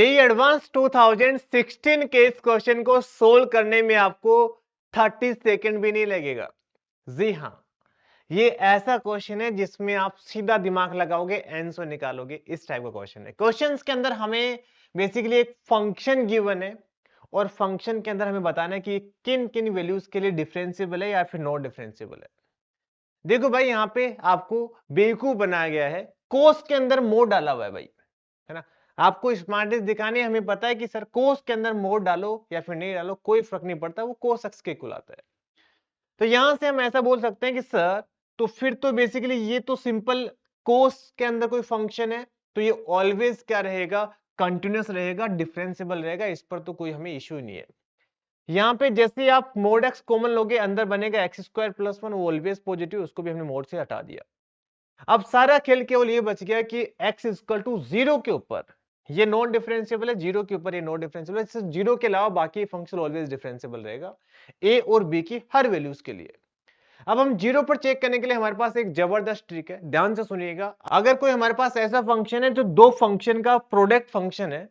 ये एडवांस 2016 के इस क्वेश्चन को सोल्व करने में आपको 30 सेकंड भी नहीं लगेगा। जी हाँ, ये ऐसा क्वेश्चन है जिसमें आप सीधा दिमाग लगाओगे, आंसर निकालोगे, इस टाइप का क्वेश्चन है। क्वेश्चंस के अंदर हमें बेसिकली एक फंक्शन गिवन है और फंक्शन के अंदर हमें बताना है कि किन किन वैल्यूज के लिए डिफरेंशिएबल है या फिर नॉट डिफरेंशिएबल है। देखो भाई, यहाँ पे आपको बेवकूफ बनाया गया है, कोस के अंदर मोड डाला हुआ है भाई, है ना। आपको स्मार्टनेस दिखानी है, हमें पता है कि सर कोस के अंदर मोड डालो या फिर नहीं डालो कोई फर्क नहीं पड़ता, वो कोस एक्स के इक्वल आता है। तो यहां से हम ऐसा बोल सकते हैं कि सर तो फिर तो बेसिकली ये तो सिंपल कोस के अंदर कोई फंक्शन है तो ये ऑलवेज क्या रहेगा, कंटिन्यूअस रहेगा, डिफरेंशिएबल रहेगा, इस पर तो कोई हमें इश्यू नहीं है। यहाँ पे जैसे आप मोड एक्स कॉमन लोगे, अंदर बनेगा x square plus one, always positive, उसको भी हमने मोड से हटा दिया। अब सारा खेल केवल ये बच गया कि x इक्वल टू जीरो के ऊपर ये नॉन डिफरेंशिएबल है, जीरो के ऊपर ये नॉन डिफरेंशिएबल है, सिर्फ जीरो के अलावा बाकी फंक्शन ऑलवेज डिफरेंशिएबल रहेगा a और b की हर वैल्यूज के लिए। अब हम जीरो पर चेक करने के लिए हमारे पास एक जबरदस्त ट्रिक है, ध्यान से सुनिएगा। अगर कोई हमारे पास ऐसा फंक्शन है जो दो फंक्शन का प्रोडक्ट फंक्शन है,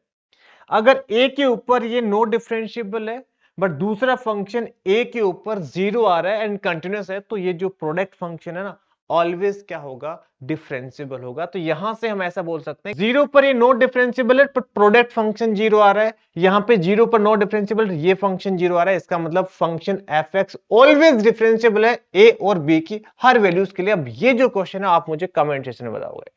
अगर a के ऊपर ये नो डिफरेंशिएबल है बट दूसरा फंक्शन a के ऊपर जीरो आ रहा है एंड कंटिन्यूअस है, तो ये जो प्रोडक्ट फंक्शन है ना, ऑलवेज क्या होगा, डिफरेंशिएबल होगा। तो यहां से हम ऐसा बोल सकते हैं जीरो पर ये नॉट डिफरेंशिएबल है बट प्रोडक्ट फंक्शन जीरो आ रहा है, यहां पे जीरो पर नॉट डिफरेंशिएबल, ये फंक्शन जीरो आ रहा है, इसका मतलब function F x always differentiable है ए और बी की हर वैल्यूज के लिए। अब ये जो क्वेश्चन है आप मुझे कमेंट सेक्शन में बताओगे।